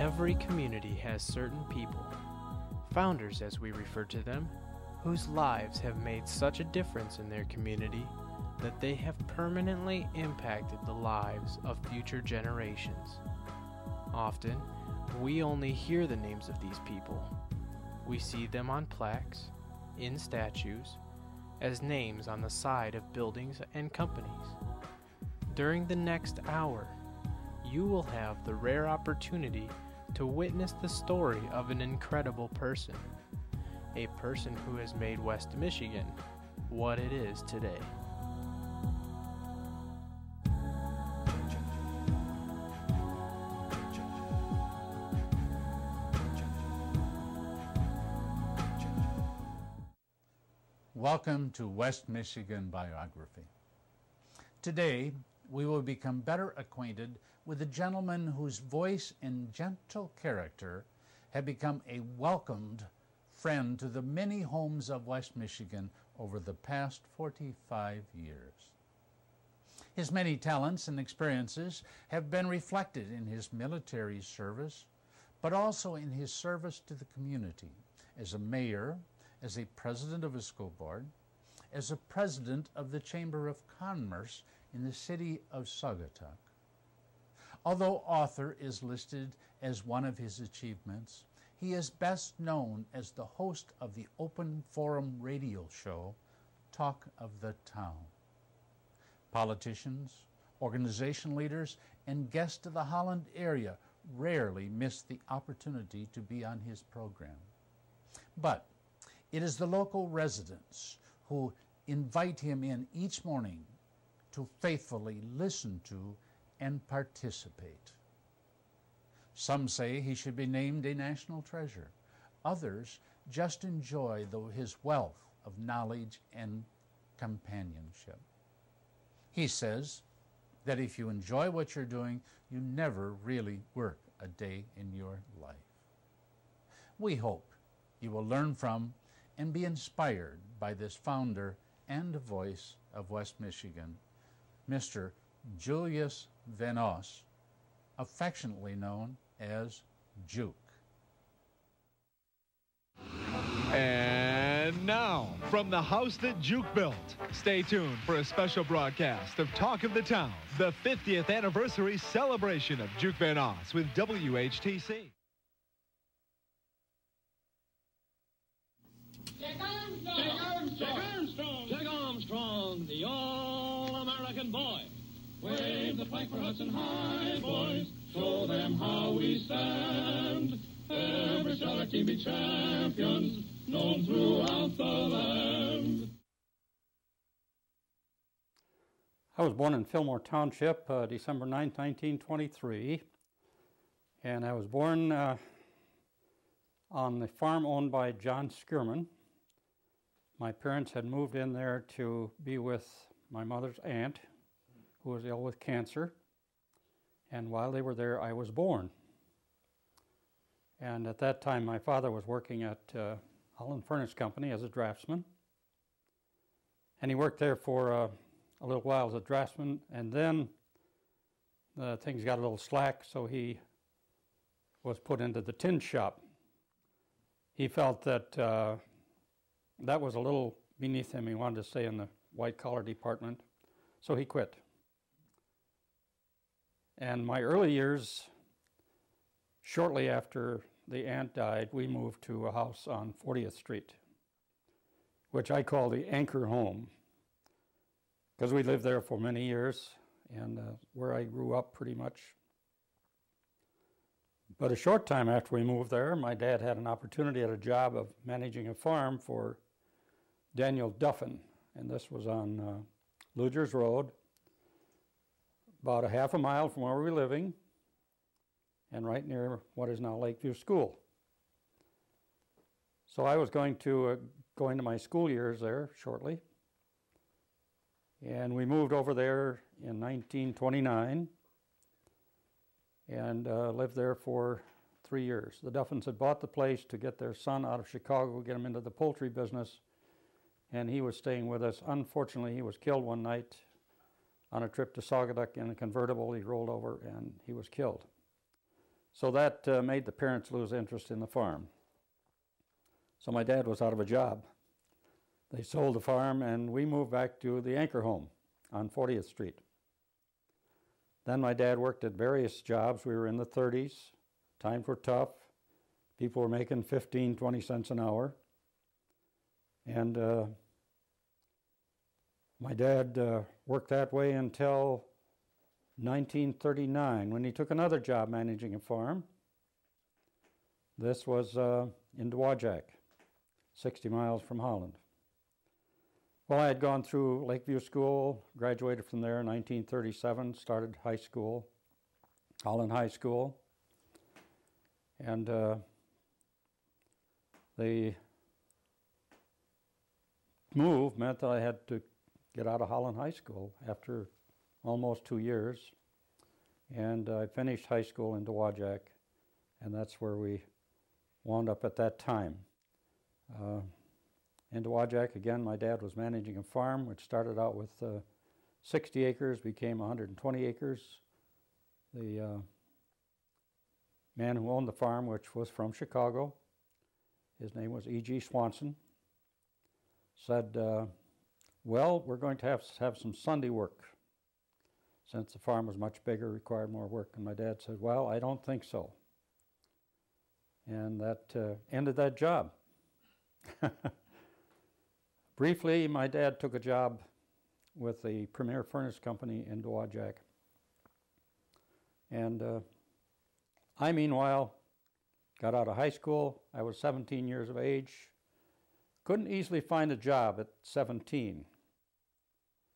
Every community has certain people, founders as we refer to them, whose lives have made such a difference in their community that they have permanently impacted the lives of future generations. Often, we only hear the names of these people. We see them on plaques, in statues, as names on the side of buildings and companies. During the next hour, you will have the rare opportunity to witness the story of an incredible person, a person who has made West Michigan what it is today. Welcome to West Michigan Biography. Today, we will become better acquainted with a gentleman whose voice and gentle character have become a welcomed friend to the many homes of West Michigan over the past 45 years. His many talents and experiences have been reflected in his military service, but also in his service to the community as a mayor, as a president of a school board, as a president of the Chamber of Commerce in the city of Saugatuck. Although author is listed as one of his achievements, he is best known as the host of the open forum radio show, Talk of the Town. Politicians, organization leaders, and guests of the Holland area rarely miss the opportunity to be on his program. But it is the local residents who invite him in each morning to faithfully listen to and participate. Some say he should be named a national treasure. Others just enjoy his wealth of knowledge and companionship. He says that if you enjoy what you're doing, you never really work a day in your life. We hope you will learn from and be inspired by this founder and voice of West Michigan, Mr. Julius Van Os, affectionately known as Juke. And now, from the house that Juke built, stay tuned for a special broadcast of Talk of the Town, the 50th anniversary celebration of Juke Van Os with WHTC. Jack Armstrong, the all-American boy. Wave the flag for Hudson High, boys. Show them how we stand. Every shot team be champions, known throughout the land. I was born in Fillmore Township, December 9, 1923. And I was born on the farm owned by John Skierman. My parents had moved in there to be with my mother's aunt, who was ill with cancer. And while they were there, I was born. And at that time, my father was working at Holland Furnace Company as a draftsman. And he worked there for a little while as a draftsman, and then things got a little slack, so he was put into the tin shop. He felt that that was a little beneath him. He wanted to stay in the white-collar department, so he quit. And my early years, shortly after the aunt died, we moved to a house on 40th Street, which I call the anchor home, because we lived there for many years, and where I grew up pretty much. But a short time after we moved there, my dad had an opportunity at a job of managing a farm for Daniel Duffin, and this was on Lugers Road, about a half a mile from where we were living, and right near what is now Lakeview School. So I was going to my school years there shortly, and we moved over there in 1929 and lived there for 3 years. The Duffins had bought the place to get their son out of Chicago, get him into the poultry business, and he was staying with us. Unfortunately, he was killed one night on a trip to Saugatuck in a convertible. He rolled over and he was killed. So that made the parents lose interest in the farm. So my dad was out of a job. They sold the farm and we moved back to the Anchor home on 40th Street. Then my dad worked at various jobs. We were in the 30s. Times were tough. People were making 15, 20 cents an hour. And my dad worked that way until 1939 when he took another job managing a farm. This was in Dowagiac, 60 miles from Holland. Well, I had gone through Lakeview School, graduated from there in 1937, started high school, Holland High School, and the move meant that I had to get out of Holland High School after almost 2 years, and I finished high school in Dowagiac, and that's where we wound up at that time. In Dowagiac, again, my dad was managing a farm which started out with 60 acres, became 120 acres. The man who owned the farm, which was from Chicago, his name was E.G. Swanson, said, well, we're going to have some Sunday work. Since the farm was much bigger, required more work. And my dad said, well, I don't think so. And that ended that job. Briefly, my dad took a job with the Premier Furnace Company in Dowagiac. And I, meanwhile, got out of high school. I was 17 years of age. Couldn't easily find a job at 17,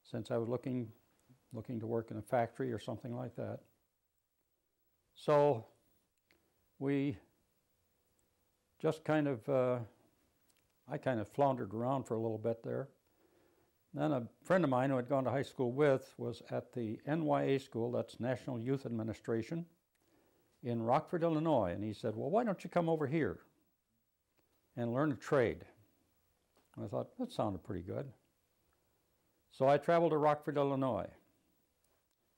since I was looking to work in a factory or something like that. So we just I kind of floundered around for a little bit there. Then a friend of mine who had gone to high school with was at the NYA school, that's National Youth Administration, in Rockford, Illinois. And he said, well, why don't you come over here and learn a trade? And I thought, that sounded pretty good. So I traveled to Rockford, Illinois,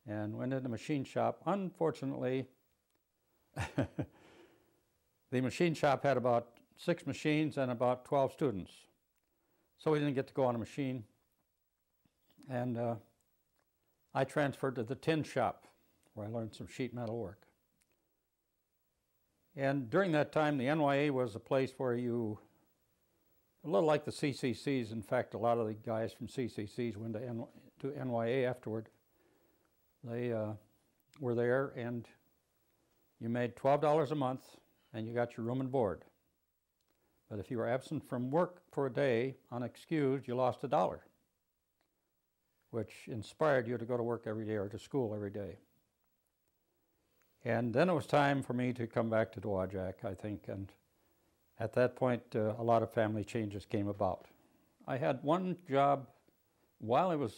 and went into the machine shop. Unfortunately, the machine shop had about 6 machines and about 12 students. So we didn't get to go on a machine. And I transferred to the tin shop, where I learned some sheet metal work. And during that time, the NYA was a place where you, a little like the CCCs, in fact, a lot of the guys from CCCs went to NYA afterward. They were there, and you made $12 a month, and you got your room and board. But if you were absent from work for a day, unexcused, you lost $1, which inspired you to go to work every day or to school every day. And then it was time for me to come back to Dowagiac, I think, and at that point, a lot of family changes came about. I had one job while I was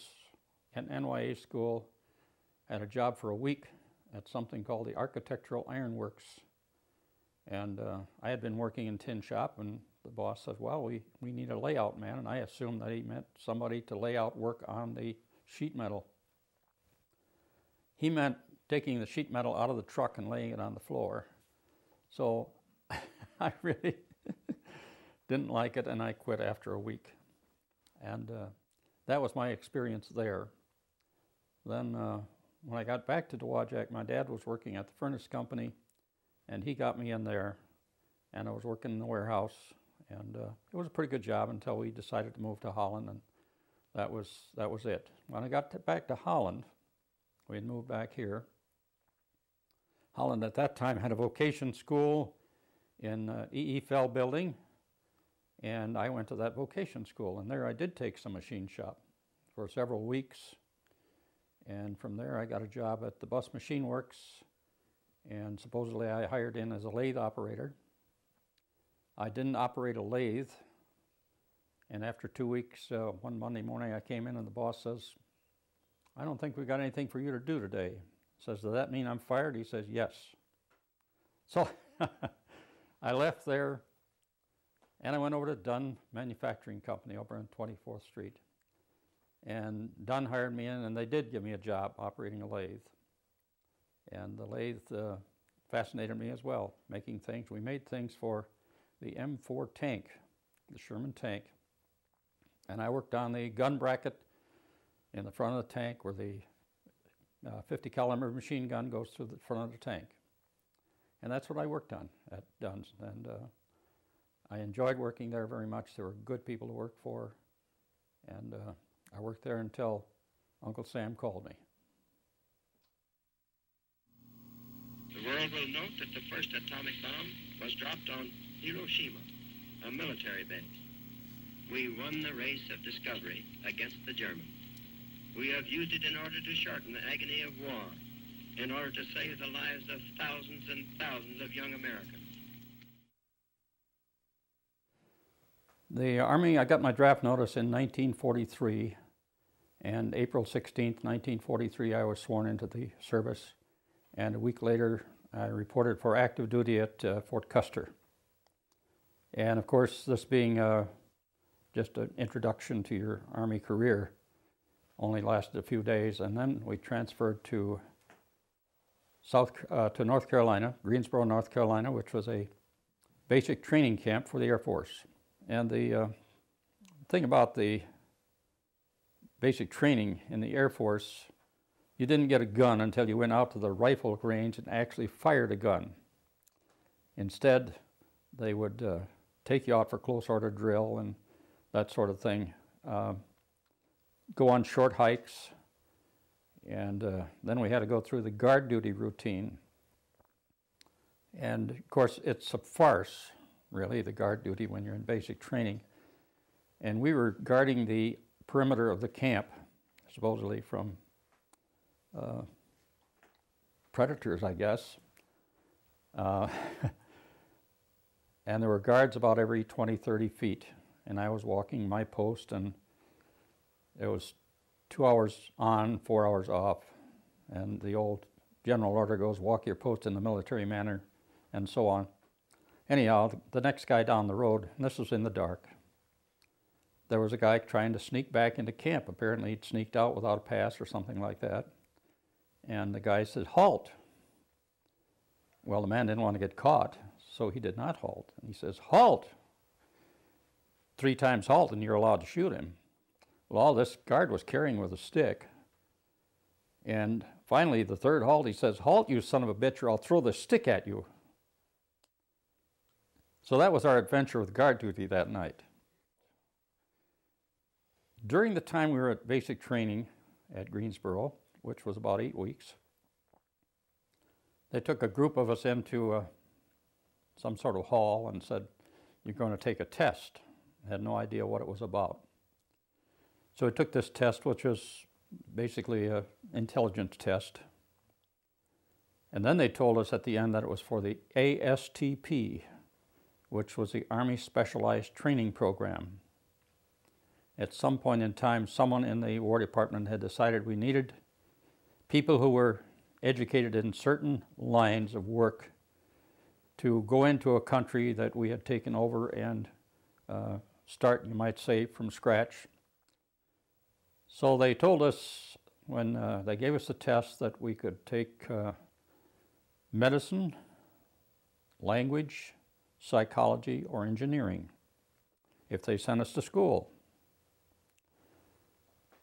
in NYA school. I had a job for a week at something called the Architectural Ironworks. And I had been working in tin shop, and the boss said, well, we need a layout man, and I assumed that he meant somebody to lay out work on the sheet metal. He meant taking the sheet metal out of the truck and laying it on the floor. So I really didn't like it, and I quit after a week. And that was my experience there. Then when I got back to Dowagiac, my dad was working at the furnace company, and he got me in there, and I was working in the warehouse, and it was a pretty good job until we decided to move to Holland, and that was it. When I got back to Holland, we had moved back here. Holland at that time had a vocation school in E.E. Fell building, and I went to that vocation school, and there I did take some machine shop for several weeks, and from there I got a job at the Bus Machine Works, and supposedly I hired in as a lathe operator. I didn't operate a lathe, and after 2 weeks, one Monday morning I came in and the boss says, I don't think we've got anything for you to do today. Says, does that mean I'm fired? He says, yes. So I left there and I went over to Dunn Manufacturing Company over on 24th Street. And Dunn hired me in, and they did give me a job operating a lathe. And the lathe fascinated me as well, making things. We made things for the M4 tank, the Sherman tank. And I worked on the gun bracket in the front of the tank where the 50 caliber machine gun goes through the front of the tank. And that's what I worked on at Dunn's. And I enjoyed working there very much. There were good people to work for. And I worked there until Uncle Sam called me. The world will note that the first atomic bomb was dropped on Hiroshima, a military base. We won the race of discovery against the Germans. We have used it in order to shorten the agony of war, in order to save the lives of thousands and thousands of young Americans. The Army, I got my draft notice in 1943, and April 16th, 1943, I was sworn into the service, and a week later, I reported for active duty at Fort Custer. And of course, this being just an introduction to your Army career, only lasted a few days, and then we transferred to North Carolina, Greensboro, North Carolina, which was a basic training camp for the Air Force. And the thing about the basic training in the Air Force, you didn't get a gun until you went out to the rifle range and actually fired a gun. Instead, they would take you out for close order drill and that sort of thing. Go on short hikes, and then we had to go through the guard duty routine. And of course, it's a farce, really, the guard duty when you're in basic training. And we were guarding the perimeter of the camp, supposedly from predators, I guess. And there were guards about every 20, 30 feet. And I was walking my post, and it was 2 hours on, 4 hours off. And the old general order goes, walk your post in the military manner, and so on. Anyhow, the next guy down the road, and this was in the dark, there was a guy trying to sneak back into camp. Apparently he'd sneaked out without a pass or something like that. And the guy said, halt. Well, the man didn't want to get caught, so he did not halt. And he says, halt. 3 times halt, and you're allowed to shoot him. Well, all this guard was carrying with a stick. And finally, the third halt, he says, halt, you son of a bitch, or I'll throw the stick at you. So that was our adventure with guard duty that night. During the time we were at basic training at Greensboro, which was about 8 weeks, they took a group of us into some sort of hall and said, you're going to take a test. I had no idea what it was about. So we took this test, which was basically an intelligence test. And then they told us at the end that it was for the ASTP, which was the Army Specialized Training Program. At some point in time, someone in the War Department had decided we needed people who were educated in certain lines of work to go into a country that we had taken over and start, you might say, from scratch. So they told us, when they gave us the test, that we could take medicine, language, psychology, or engineering if they sent us to school.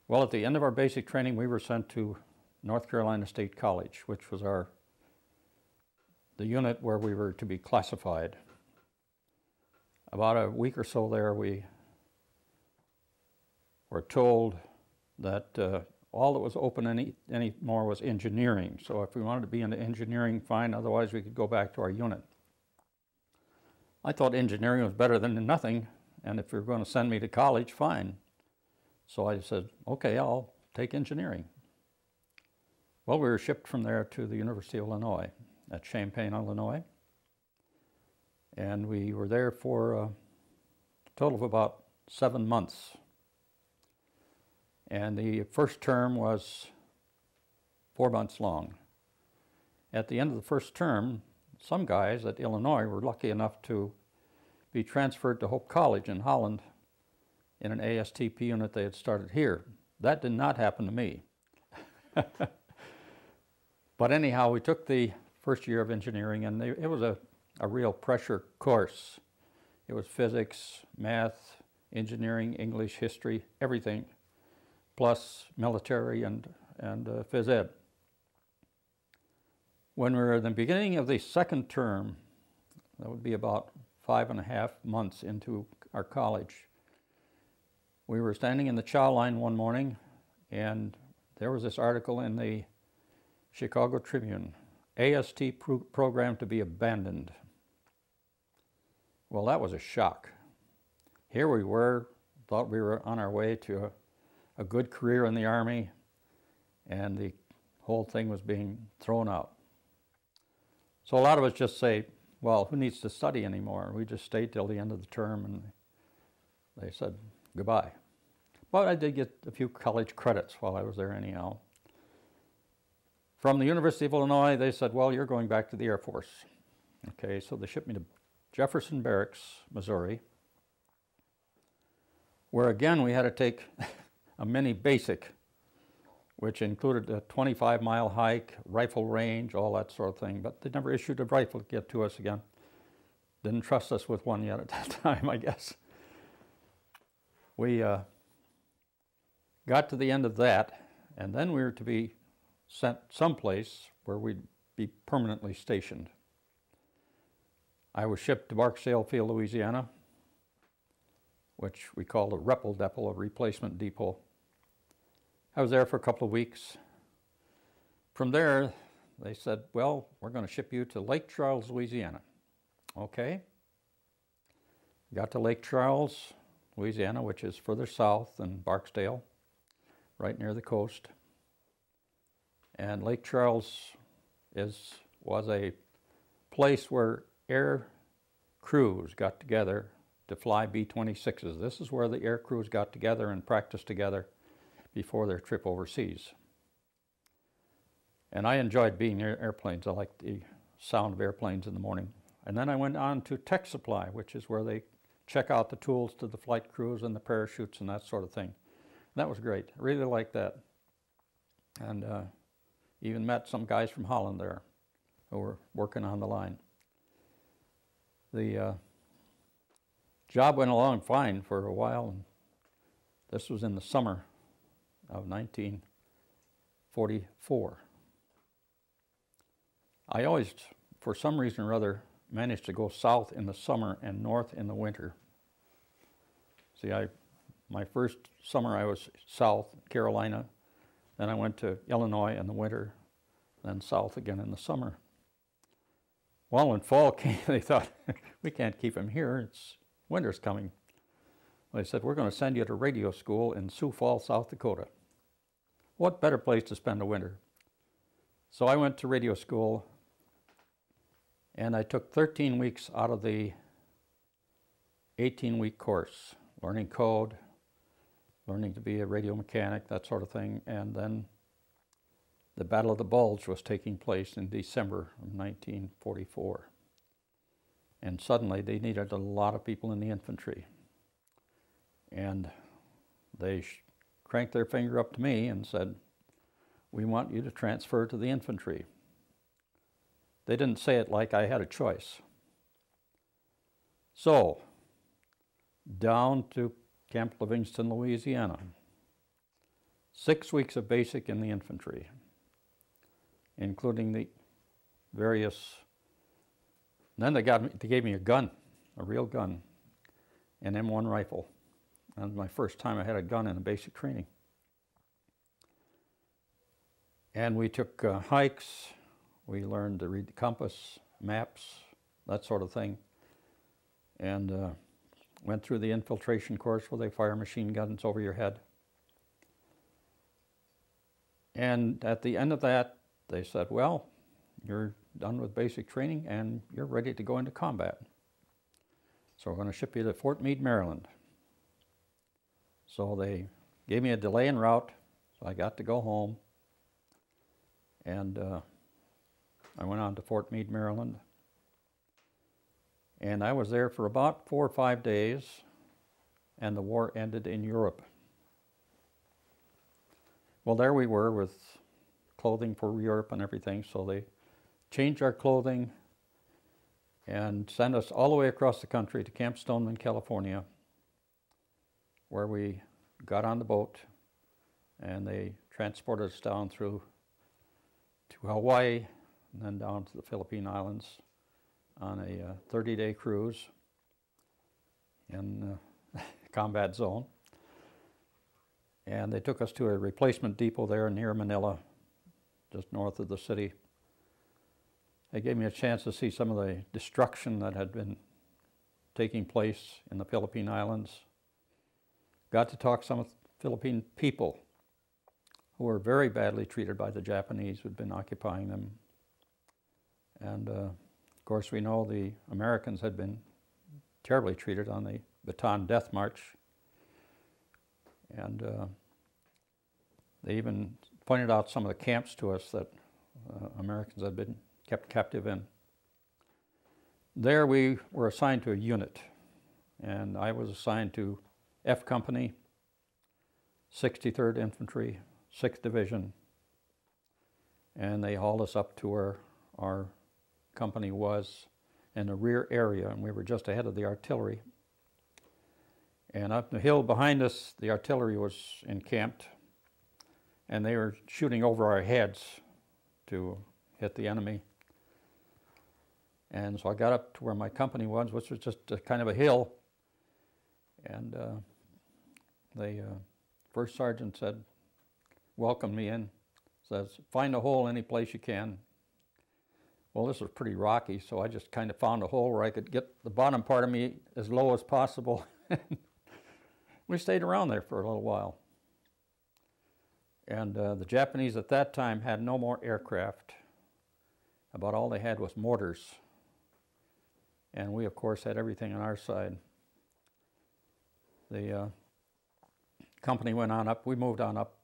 Well, at the end of our basic training, we were sent to North Carolina State College, which was the unit where we were to be classified. About a week or so there, we were told that all that was open anymore was engineering. So if we wanted to be into engineering, fine, otherwise we could go back to our unit. I thought engineering was better than nothing, and if you're going to send me to college, fine. So I said, okay, I'll take engineering. Well, we were shipped from there to the University of Illinois at Champaign, Illinois. And we were there for a total of about 7 months. And the first term was 4 months long. At the end of the first term, some guys at Illinois were lucky enough to be transferred to Hope College in Holland in an ASTP unit they had started here. That did not happen to me. But anyhow, we took the first year of engineering, and it was a real pressure course. It was physics, math, engineering, English, history, everything, plus military and phys ed. When we were in the beginning of the second term, that would be about 5.5 months into our college, we were standing in the chow line one morning, and there was this article in the Chicago Tribune, AST program to be abandoned. Well, that was a shock. Here we were, thought we were on our way to a good career in the Army, and the whole thing was being thrown out. So a lot of us just say, well, who needs to study anymore? We just stayed till the end of the term, and they said goodbye. But I did get a few college credits while I was there anyhow. From the University of Illinois, they said, well, you're going back to the Air Force. Okay, so they shipped me to Jefferson Barracks, Missouri, where again we had to take a mini basic, which included a 25-mile hike, rifle range, all that sort of thing. But they never issued a rifle to get to us again. Didn't trust us with one yet at that time, I guess. We got to the end of that, and then we were to be sent someplace where we'd be permanently stationed. I was shipped to Barksdale Field, Louisiana, which we called a REPL depot, a replacement depot. I was there for a couple of weeks. From there, they said, well, we're going to ship you to Lake Charles, Louisiana. Okay. Got to Lake Charles, Louisiana, which is further south than Barksdale, right near the coast. And Lake Charles was a place where air crews got together to fly B-26s. This is where the air crews got together and practiced together before their trip overseas. And I enjoyed being near airplanes. I liked the sound of airplanes in the morning. And then I went on to Tech Supply, which is where they check out the tools to the flight crews and the parachutes and that sort of thing. And that was great. I really liked that. And even met some guys from Holland there who were working on the line. The job went along fine for a while, and this was in the summer of 1944. I always, for some reason or other, managed to go south in the summer and north in the winter. See, my first summer I was south, Carolina, then I went to Illinois in the winter, then south again in the summer. Well, when fall came, they thought, we can't keep him here, winter's coming. They said, we're going to send you to radio school in Sioux Falls, South Dakota. What better place to spend a winter? So I went to radio school, and I took 13 weeks out of the 18-week course, learning code, learning to be a radio mechanic, that sort of thing. And then the Battle of the Bulge was taking place in December of 1944. And suddenly they needed a lot of people in the infantry. And they cranked their finger up to me and said, we want you to transfer to the infantry. They didn't say it like I had a choice. So, down to Camp Livingston, Louisiana. 6 weeks of basic in the infantry, including the various. Then they gave me a gun, a real gun, an M1 rifle. That was my first time I had a gun in a basic training. And we took hikes. We learned to read the compass, maps, that sort of thing, and went through the infiltration course where they fire machine guns over your head. And at the end of that, they said, well, you're done with basic training and you're ready to go into combat. So we're going to ship you to Fort Meade, Maryland. So they gave me a delay en route, so I got to go home. And I went on to Fort Meade, Maryland. And I was there for about 4 or 5 days, and the war ended in Europe. Well, there we were with clothing for Europe and everything, so they change our clothing, and send us all the way across the country to Camp Stoneman, California, where we got on the boat, and they transported us down through to Hawaii, and then down to the Philippine Islands on a 30-day cruise in combat zone. And they took us to a replacement depot there near Manila, just north of the city. They gave me a chance to see some of the destruction that had been taking place in the Philippine Islands. Got to talk to some of the Philippine people who were very badly treated by the Japanese who'd been occupying them. And of course we know the Americans had been terribly treated on the Bataan Death March. And they even pointed out some of the camps to us that Americans had been kept captive in. There we were assigned to a unit, and I was assigned to F Company, 63rd Infantry, 6th Division, and they hauled us up to where our company was in the rear area, and we were just ahead of the artillery. And up the hill behind us, the artillery was encamped, and they were shooting over our heads to hit the enemy. And so I got up to where my company was, which was just a kind of a hill, and the first sergeant said, welcomed me in, says, find a hole any place you can. Well, this was pretty rocky, so I just kind of found a hole where I could get the bottom part of me as low as possible. We stayed around there for a little while. And the Japanese at that time had no more aircraft. About all they had was mortars. And we, of course, had everything on our side. The company went on up. We moved on up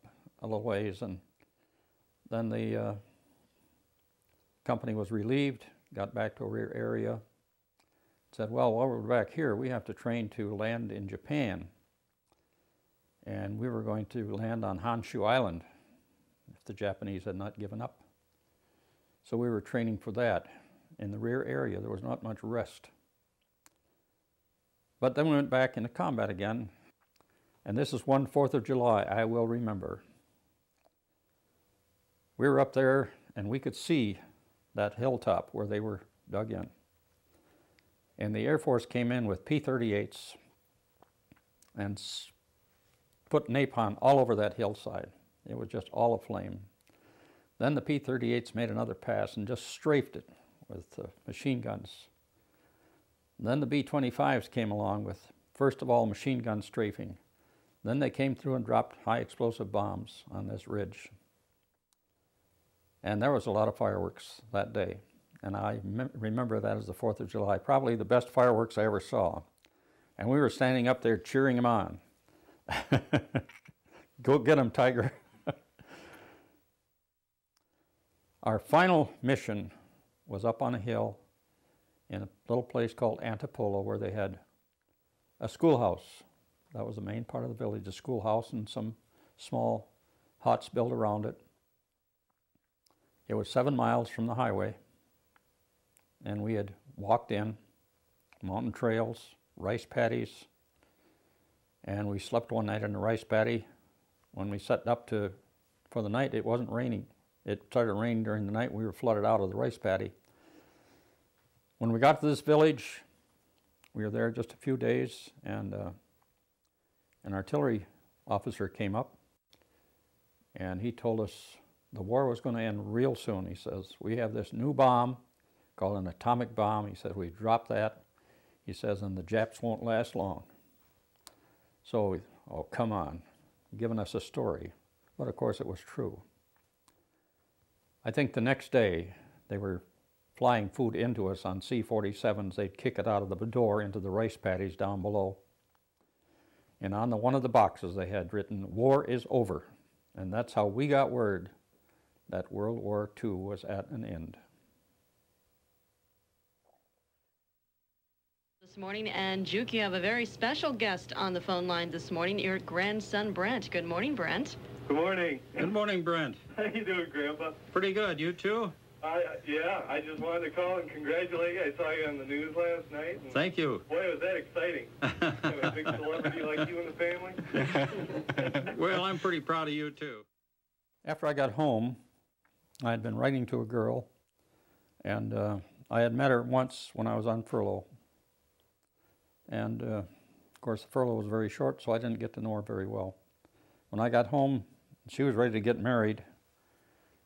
a little ways, and then the company was relieved, got back to a rear area, said, well, while we're back here, we have to train to land in Japan. And we were going to land on Honshu Island if the Japanese had not given up. So we were training for that. In the rear area, there was not much rest. But then we went back into combat again, and this is one 4th of July I will remember. We were up there, and we could see that hilltop where they were dug in. And the Air Force came in with P-38s and put napalm all over that hillside. It was just all aflame. Then the P-38s made another pass and just strafed it with machine guns. Then the B-25s came along with, first of all, machine gun strafing. Then they came through and dropped high explosive bombs on this ridge. And there was a lot of fireworks that day. And I remember that as the 4th of July, probably the best fireworks I ever saw. And we were standing up there cheering them on. Go get them, Tiger. Our final mission was up on a hill in a little place called Antipolo, where they had a schoolhouse. That was the main part of the village, a schoolhouse and some small huts built around it. It was 7 miles from the highway, and we had walked in, mountain trails, rice paddies, and we slept one night in the rice paddy. When we set up for the night, it wasn't raining. It started raining during the night. We were flooded out of the rice paddy. When we got to this village, we were there just a few days, and an artillery officer came up, and he told us the war was going to end real soon. He says, we have this new bomb called an atomic bomb. He says, we dropped that. He says, and the Japs won't last long. So, oh, come on, giving us a story. But of course it was true. I think the next day they were flying food into us on C-47s. They'd kick it out of the door into the rice paddies down below. And on one of the boxes they had written, war is over. And that's how we got word that World War II was at an end. This morning, and Juke, you have a very special guest on the phone line this morning, your grandson Brent. Good morning, Brent. Good morning. Good morning, Brent. How you doing, Grandpa? Pretty good. You too? Yeah, I just wanted to call and congratulate you. I saw you on the news last night. And Thank you. boy, was that exciting. Have a big celebrity like you in the family. Well, I'm pretty proud of you, too. After I got home, I had been writing to a girl, and I had met her once when I was on furlough. And of course, the furlough was very short, so I didn't get to know her very well. When I got home, she was ready to get married,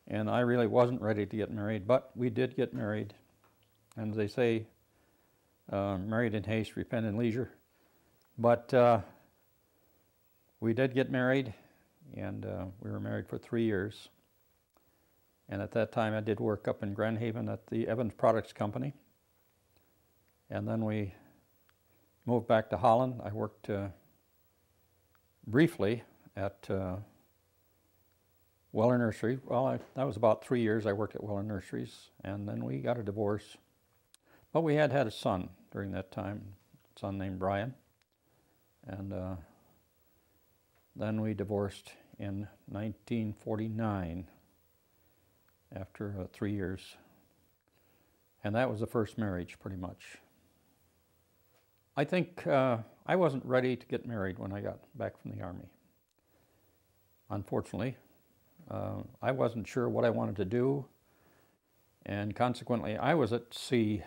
and I really wasn't ready to get married, but we did get married. And as they say, married in haste, repent in leisure. But we did get married, and we were married for 3 years. And at that time, I did work up in Grand Haven at the Evans Products Company. And then we moved back to Holland. I worked briefly at Weller Nursery. Well, that was about 3 years I worked at Weller Nurseries, and then we got a divorce. But we had a son during that time, a son named Brian. And then we divorced in 1949 after 3 years. And that was the first marriage, pretty much. I think I wasn't ready to get married when I got back from the Army. Unfortunately, I wasn't sure what I wanted to do, and consequently, I was at sea.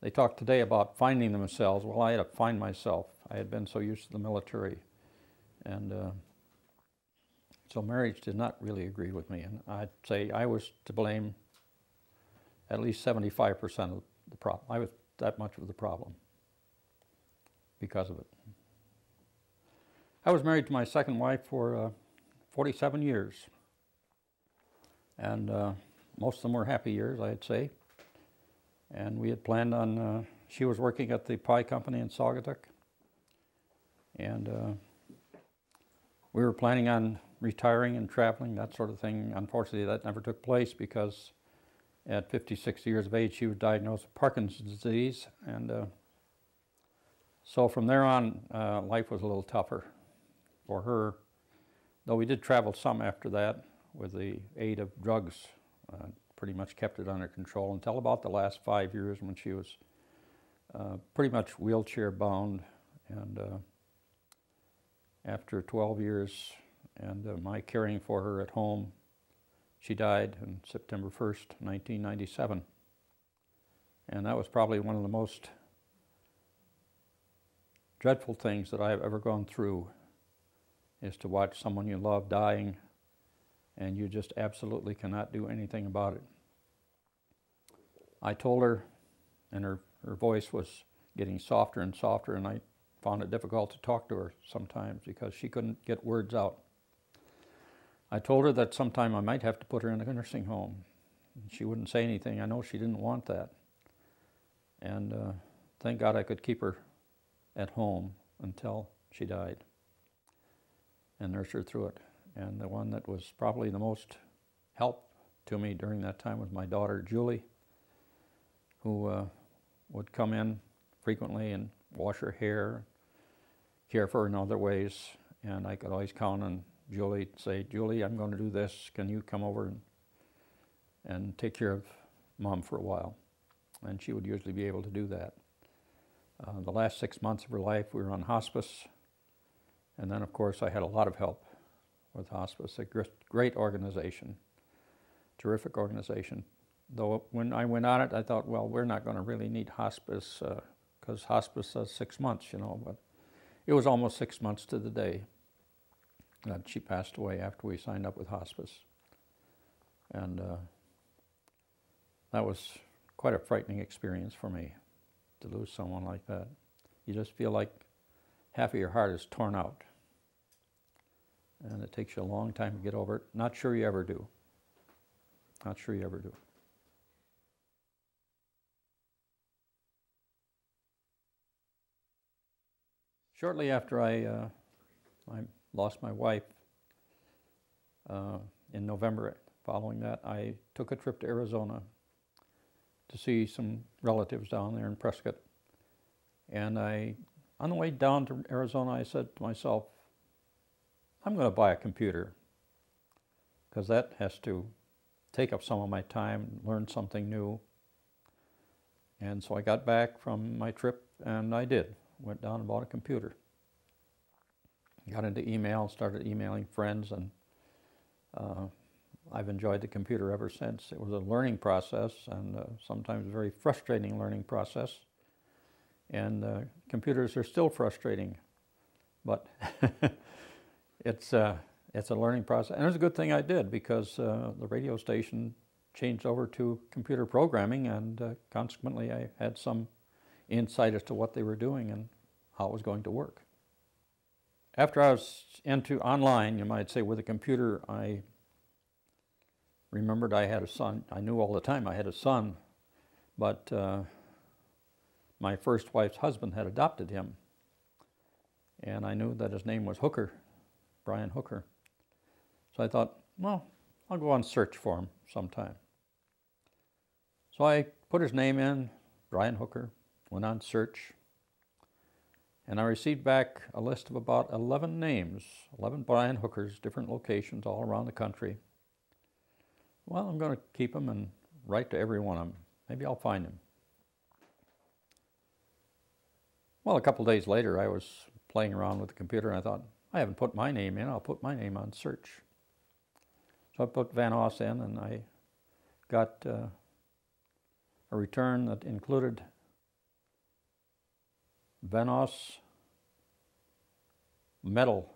They talked today about finding themselves. Well, I had to find myself. I had been so used to the military, and so marriage did not really agree with me, and I'd say I was to blame at least 75% of the problem. I was that much of the problem because of it. I was married to my second wife for 47 years, and most of them were happy years, I'd say. And we had planned on, she was working at the pie company in Saugatuck, and we were planning on retiring and traveling, that sort of thing. Unfortunately, that never took place because at 56 years of age, she was diagnosed with Parkinson's disease, and so from there on, life was a little tougher for her, though we did travel some after that with the aid of drugs. Pretty much kept it under control until about the last 5 years when she was pretty much wheelchair bound, and after 12 years and my caring for her at home, she died on September 1st, 1997. And that was probably one of the most dreadful things that I've ever gone through, is to watch someone you love dying and you just absolutely cannot do anything about it. I told her, and her voice was getting softer and softer, and I found it difficult to talk to her sometimes because she couldn't get words out. I told her that sometime I might have to put her in a nursing home. She wouldn't say anything. I know she didn't want that. And thank God I could keep her at home until she died and nurse her through it. And the one that was probably the most help to me during that time was my daughter, Julie, who would come in frequently and wash her hair, care for her in other ways. And I could always count on Julie to say, Julie, I'm going to do this. Can you come over and take care of Mom for a while? And she would usually be able to do that. The last 6 months of her life, we were on hospice. And then, of course, I had a lot of help with hospice, a great organization, terrific organization. Though when I went on it, I thought, well, we're not going to really need hospice because hospice says 6 months, you know, but it was almost 6 months to the day that she passed away after we signed up with hospice. And that was quite a frightening experience for me, to lose someone like that. You just feel like half of your heart is torn out. And it takes you a long time to get over it. Not sure you ever do. Not sure you ever do. Shortly after I lost my wife, in November following that, I took a trip to Arizona to see some relatives down there in Prescott. And on the way down to Arizona, I said to myself, I'm going to buy a computer, because that has to take up some of my time, learn something new. And so I got back from my trip, and I did. Went down and bought a computer. Got into email, started emailing friends, and I've enjoyed the computer ever since. It was a learning process, and sometimes a very frustrating learning process. And computers are still frustrating, but it's a learning process. And it was a good thing I did, because the radio station changed over to computer programming, and consequently I had some insight as to what they were doing and how it was going to work. After I was into online, you might say, with a computer, I remembered I had a son. I knew all the time I had a son, but my first wife's husband had adopted him, and I knew that his name was Hooker, Brian Hooker. So I thought, well, I'll go on search for him sometime. So I put his name in, Brian Hooker, went on search, and I received back a list of about 11 names, 11 Brian Hookers, different locations all around the country. Well, I'm going to keep them and write to every one of them. Maybe I'll find him. Well, a couple days later, I was playing around with the computer, and I thought, I haven't put my name in, I'll put my name on search. So I put Van Oss in, and I got a return that included Van Oss metal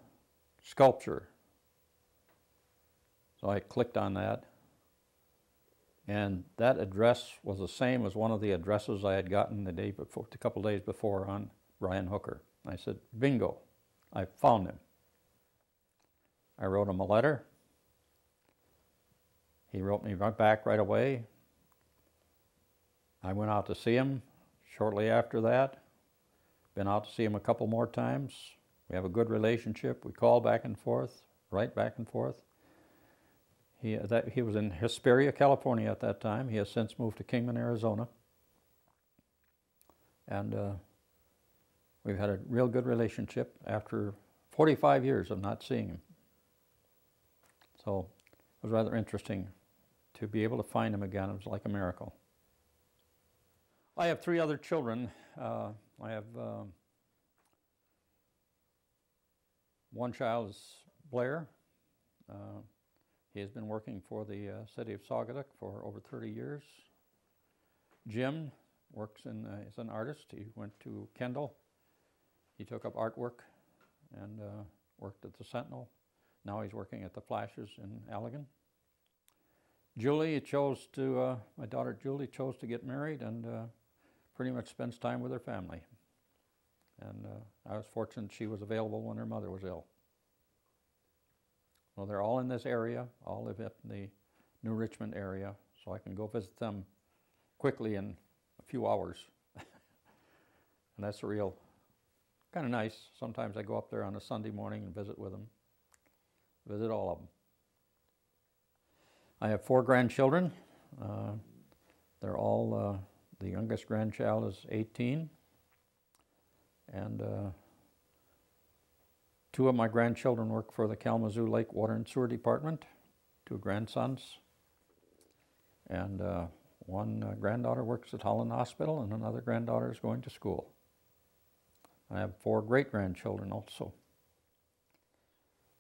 sculpture. So I clicked on that, and that address was the same as one of the addresses I had gotten the day before, a couple days before, on Brian Hooker. I said, bingo, I found him. I wrote him a letter. He wrote me right back right away. I went out to see him shortly after that. Been out to see him a couple more times. We have a good relationship. We call back and forth, write back and forth. He was in Hesperia, California at that time. He has since moved to Kingman, Arizona. And we've had a real good relationship after 45 years of not seeing him. So it was rather interesting to be able to find him again. It was like a miracle. I have 3 other children. I have one child is Blair. He has been working for the city of Saugatuck for over 30 years. Jim works is an artist. He went to Kendall. He took up artwork and worked at the Sentinel. Now he's working at the Flashes in Allegan. Julie chose to, my daughter Julie chose to get married and pretty much spends time with her family. And I was fortunate she was available when her mother was ill. Well, they're all in this area, all live up in the New Richmond area, so I can go visit them quickly in a few hours. And that's real kind of nice. Sometimes I go up there on a Sunday morning and visit with them, visit all of them. I have 4 grandchildren. They're all, the youngest grandchild is 18, and 2 of my grandchildren work for the Kalamazoo Lake Water and Sewer Department, 2 grandsons, and one granddaughter works at Holland Hospital, and another granddaughter is going to school. I have 4 great-grandchildren also,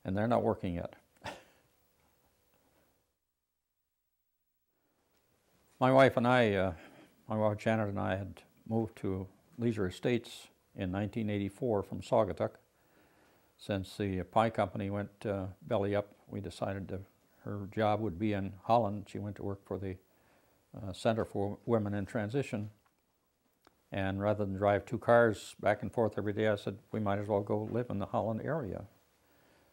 and they're not working yet. My wife and I, my wife Janet and I had moved to Leisure Estates in 1984 from Saugatuck. Since the pie company went belly up, we decided her job would be in Holland. She went to work for the Center for Women in Transition. And rather than drive 2 cars back and forth every day, I said, we might as well go live in the Holland area.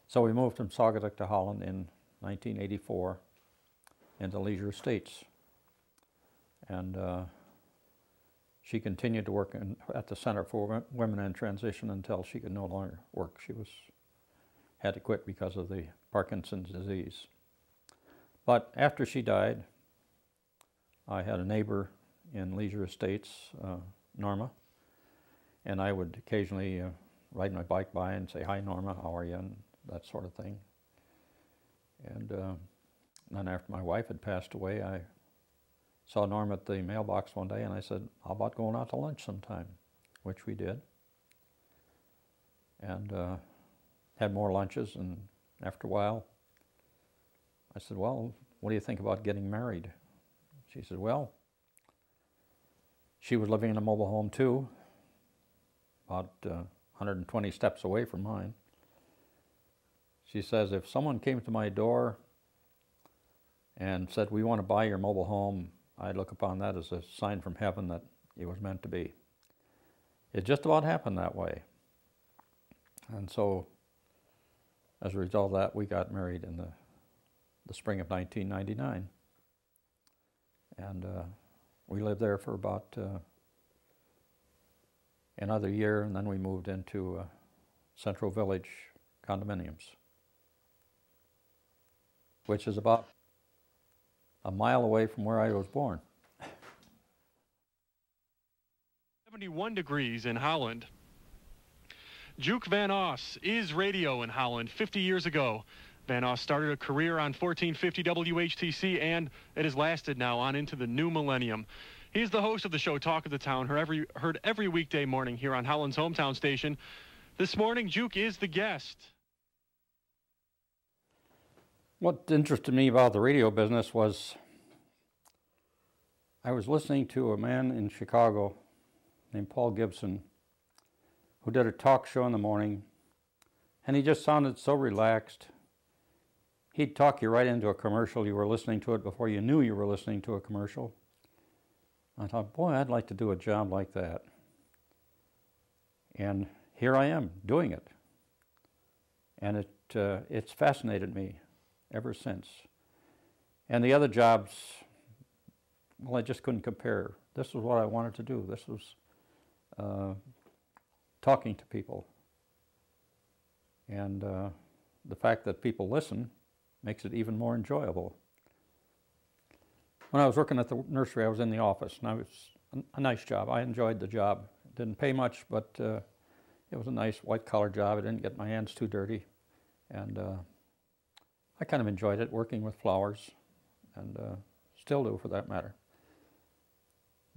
So we moved from Saugatuck to Holland in 1984 into Leisure Estates. And she continued to work at the Center for Women in Transition until she could no longer work. She had to quit because of the Parkinson's disease. But after she died, I had a neighbor in Leisure Estates, Norma, and I would occasionally ride my bike by and say, hi Norma, how are you, and that sort of thing. And And then after my wife had passed away, I saw Norm at the mailbox one day, and I said, how about going out to lunch sometime? Which we did. And had more lunches, and after a while, I said, well, what do you think about getting married? She said, well, she was living in a mobile home too, about 120 steps away from mine. She says, if someone came to my door and said, we want to buy your mobile home, I'd look upon that as a sign from heaven that it was meant to be. It just about happened that way. And so, as a result of that, we got married in the spring of 1999. And we lived there for about another year, and then we moved into Central Village condominiums, which is about a mile away from where I was born. 71 degrees in Holland. Juke Van Oss is radio in Holland 50 years ago. Van Oss started a career on 1450 WHTC, and it has lasted now on into the new millennium. He's the host of the show Talk of the Town, heard every weekday morning here on Holland's hometown station. This morning, Juke is the guest. What interested me about the radio business was I was listening to a man in Chicago named Paul Gibson who did a talk show in the morning, and he just sounded so relaxed. He'd talk you right into a commercial. You were listening to it before you knew you were listening to a commercial. I thought, boy, I'd like to do a job like that. And here I am doing it. And it's fascinated me ever since. And the other jobs, well, I just couldn't compare. This was what I wanted to do. This was talking to people. And the fact that people listen makes it even more enjoyable. When I was working at the nursery, I was in the office, and I was a nice job. I enjoyed the job. It didn't pay much, but it was a nice white-collar job. I didn't get my hands too dirty, and I kind of enjoyed it, working with flowers, and still do, for that matter.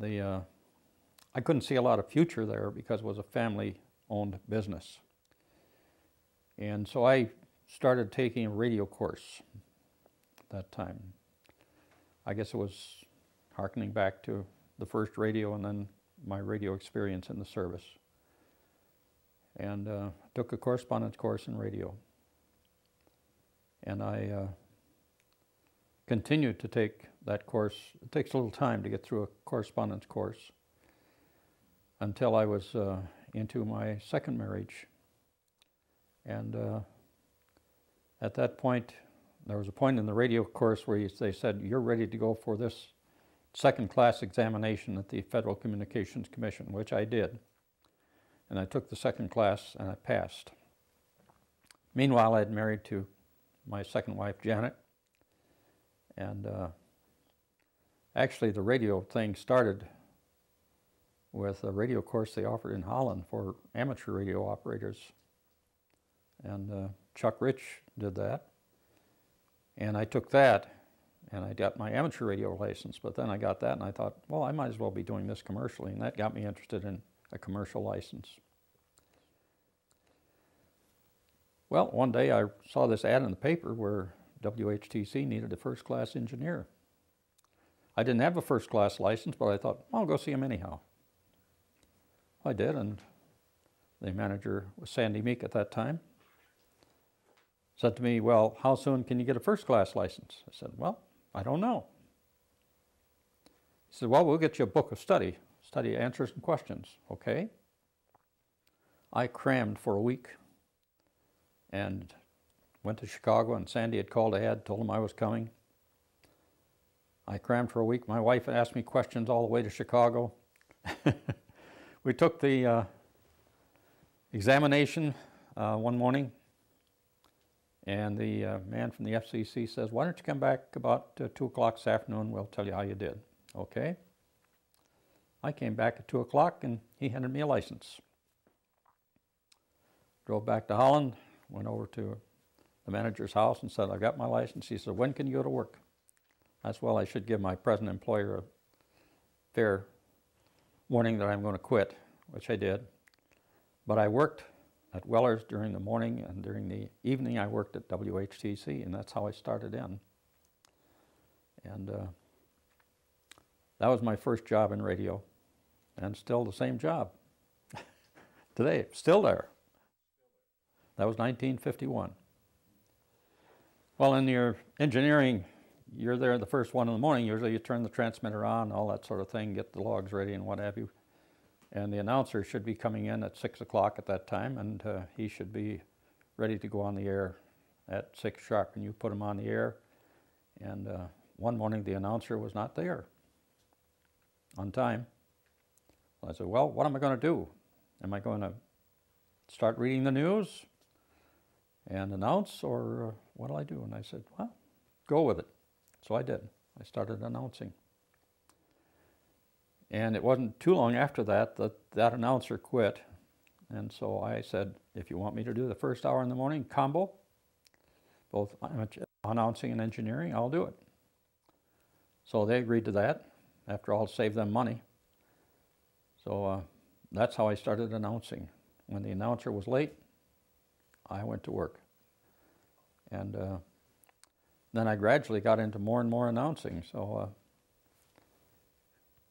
I couldn't see a lot of future there because it was a family-owned business. And so I started taking a radio course at that time. I guess it was hearkening back to the first radio and then my radio experience in the service. And took a correspondence course in radio. And I continued to take that course. It takes a little time to get through a correspondence course until I was into my second marriage. And at that point, there was a point in the radio course where they said, you're ready to go for this second-class examination at the Federal Communications Commission, which I did. And I took the second class, and I passed. Meanwhile, I had married to my second wife, Janet. And actually, the radio thing started with a radio course they offered in Holland for amateur radio operators. And Chuck Rich did that. And I took that, and I got my amateur radio license. But then I got that, and I thought, well, I might as well be doing this commercially. And that got me interested in a commercial license. Well, one day I saw this ad in the paper where WHTC needed a first-class engineer. I didn't have a first-class license, but I thought, well, I'll go see him anyhow. I did, and the manager was Sandy Meek at that time. Said to me, well, how soon can you get a first-class license? I said, well, I don't know. He said, well, we'll get you a book of study answers and questions. Okay. I crammed for a week and went to Chicago, and Sandy had called ahead, told him I was coming. I crammed for a week. My wife asked me questions all the way to Chicago. We took the examination one morning, and the man from the FCC says, why don't you come back about 2 o'clock this afternoon, we'll tell you how you did. Okay. I came back at 2 o'clock, and he handed me a license. Drove back to Holland, went over to the manager's house and said, "I've got my license." He said, "When can you go to work?" I said, "Well, I should give my present employer a fair warning that I'm going to quit," which I did. But I worked at Weller's during the morning, and during the evening I worked at WHTC, and that's how I started in. And that was my first job in radio, and still the same job. Today, still there. That was 1951. Well, in your engineering, you're there the first one in the morning. Usually you turn the transmitter on, all that sort of thing, get the logs ready and what have you. And the announcer should be coming in at 6 o'clock at that time, and he should be ready to go on the air at 6 sharp. And you put him on the air, and one morning the announcer was not there on time. I said, "Well, what am I going to do? Am I going to start reading the news and announce, or what'll I do?" And I said, "Well, go with it." So I did. I started announcing. And it wasn't too long after that that announcer quit. And so I said, "If you want me to do the first hour in the morning combo, both announcing and engineering, I'll do it." So they agreed to that. After all, save them money. So that's how I started announcing. When the announcer was late, I went to work. And then I gradually got into more and more announcing, so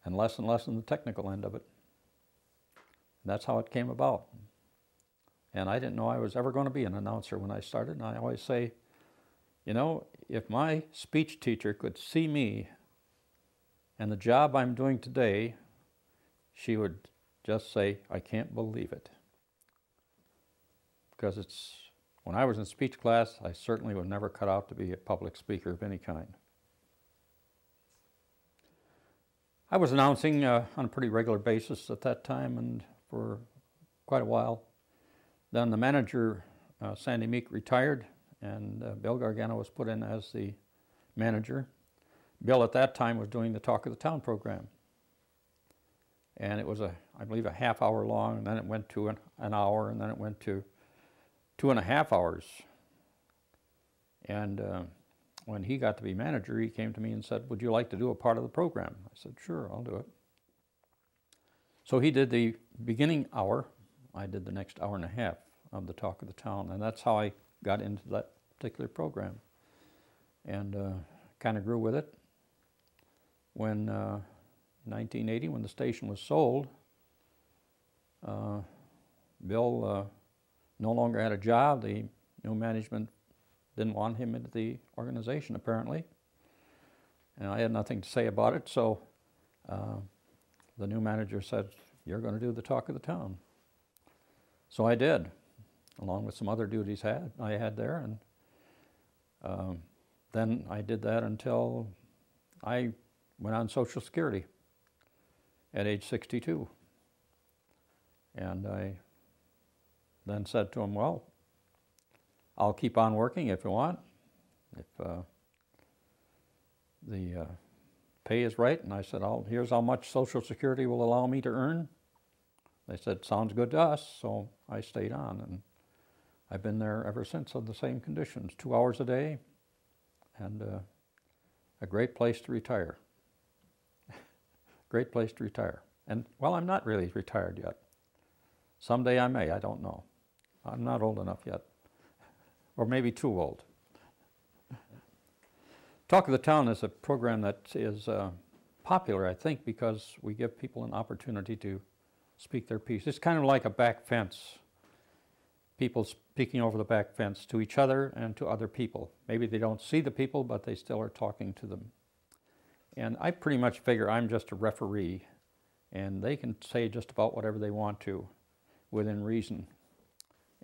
and less in the technical end of it. And that's how it came about. And I didn't know I was ever going to be an announcer when I started. And I always say, you know, if my speech teacher could see me and the job I'm doing today, she would just say, "I can't believe it." Because when I was in speech class, I certainly was never cut out to be a public speaker of any kind. I was announcing on a pretty regular basis at that time, and for quite a while. Then the manager, Sandy Meek, retired, and Bill Gargano was put in as the manager. Bill at that time was doing the Talk of the Town program. And it was, I believe, a half hour long, and then it went to an hour, and then it went to 2.5 hours. And when he got to be manager, he came to me and said, "Would you like to do a part of the program?" I said, "Sure, I'll do it." So he did the beginning hour. I did the next hour and a half of the Talk of the Town, and that's how I got into that particular program. And kind of grew with it. When 1980, when the station was sold, Bill no longer had a job. The new management didn't want him into the organization, apparently. And I had nothing to say about it, so the new manager said, "You're going to do the Talk of the Town." So I did, along with some other duties I had there. And then I did that until I went on Social Security at age 62. And I then said to him, "Well, I'll keep on working if you want, if the pay is right." And I said, "Here's how much Social Security will allow me to earn." They said, "Sounds good to us," so I stayed on, and I've been there ever since on the same conditions, 2 hours a day, and a great place to retire. Great place to retire. And, well, I'm not really retired yet. Someday I may, I don't know. I'm not old enough yet. Or maybe too old. Talk of the Town is a program that is popular, I think, because we give people an opportunity to speak their piece. It's kind of like a back fence. People speaking over the back fence to each other and to other people. Maybe they don't see the people, but they still are talking to them. And I pretty much figure I'm just a referee, and they can say just about whatever they want to within reason.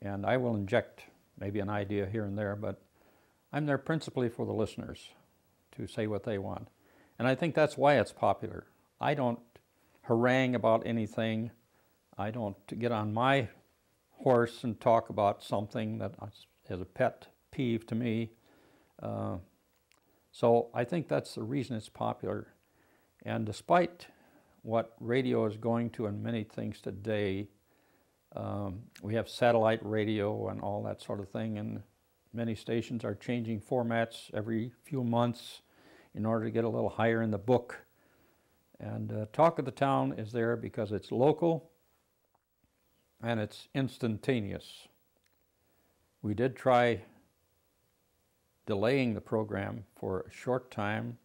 And I will inject maybe an idea here and there, but I'm there principally for the listeners to say what they want. And I think that's why it's popular. I don't harangue about anything. I don't get on my horse and talk about something that is a pet peeve to me. So I think that's the reason it's popular. And despite what radio is going to in many things today, we have satellite radio and all that sort of thing, and many stations are changing formats every few months in order to get a little higher in the book. And Talk of the Town is there because it's local and it's instantaneous. We did try delaying the program for a short time.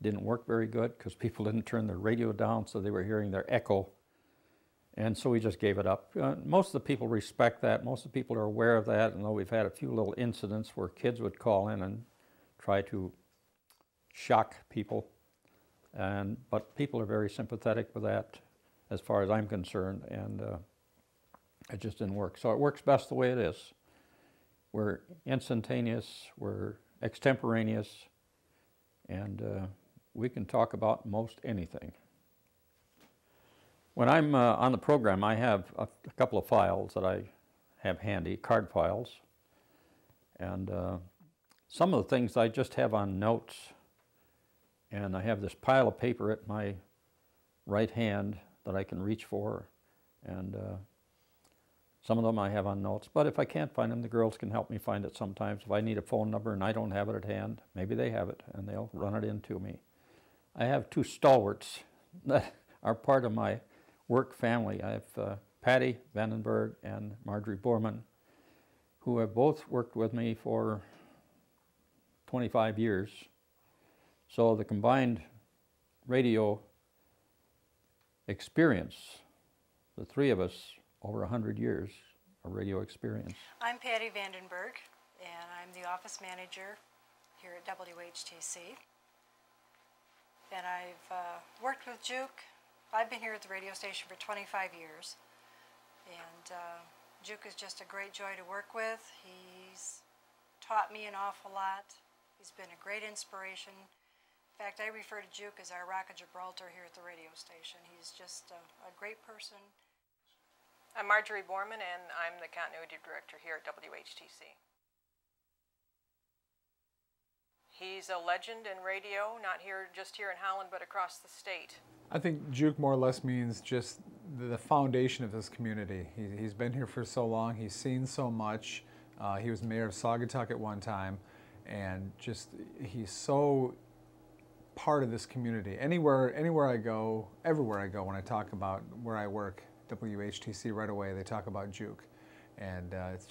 Didn't work very good because people didn't turn their radio down, so they were hearing their echo. And so we just gave it up. Most of the people respect that. Most of the people are aware of that, and though we've had a few little incidents where kids would call in and try to shock people. But people are very sympathetic with that as far as I'm concerned, and it just didn't work. So it works best the way it is. We're instantaneous, we're extemporaneous, and we can talk about most anything. When I'm on the program, I have a couple of files that I have handy, card files, and some of the things I just have on notes. And I have this pile of paper at my right hand that I can reach for, and some of them I have on notes. But if I can't find them, the girls can help me find it sometimes. If I need a phone number and I don't have it at hand, maybe they have it, and they'll run it into me. I have two stalwarts that are part of my work family. I have Patty Vandenberg and Marjorie Borman, who have both worked with me for 25 years. So the combined radio experience, the three of us, over 100 years of radio experience. I'm Patty Vandenberg, and I'm the office manager here at WHTC. And I've worked with Juke. I've been here at the radio station for 25 years. And Juke is just a great joy to work with. He's taught me an awful lot. He's been a great inspiration. In fact, I refer to Juke as our Rock of Gibraltar here at the radio station. He's just a great person. I'm Marjorie Borman, and I'm the Continuity Director here at WHTC. He's a legend in radio, not just here in Holland, but across the state. I think Juke more or less means just the foundation of this community. He's been here for so long, he's seen so much. He was mayor of Saugatuck at one time, and just he's so part of this community. Anywhere I go, everywhere I go, when I talk about where I work, WHTC, right away they talk about Juke, and he's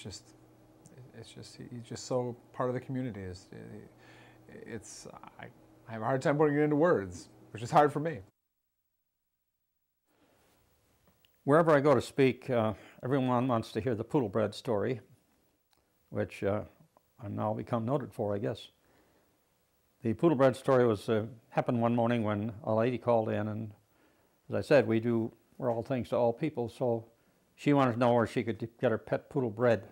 just so part of the community. I have a hard time putting it into words, which is hard for me. Wherever I go to speak, everyone wants to hear the Poodlebred story, which I've now become noted for, I guess. The Poodlebred story happened one morning when a lady called in, and as I said, we're all things to all people, so she wanted to know where she could get her pet poodle bred,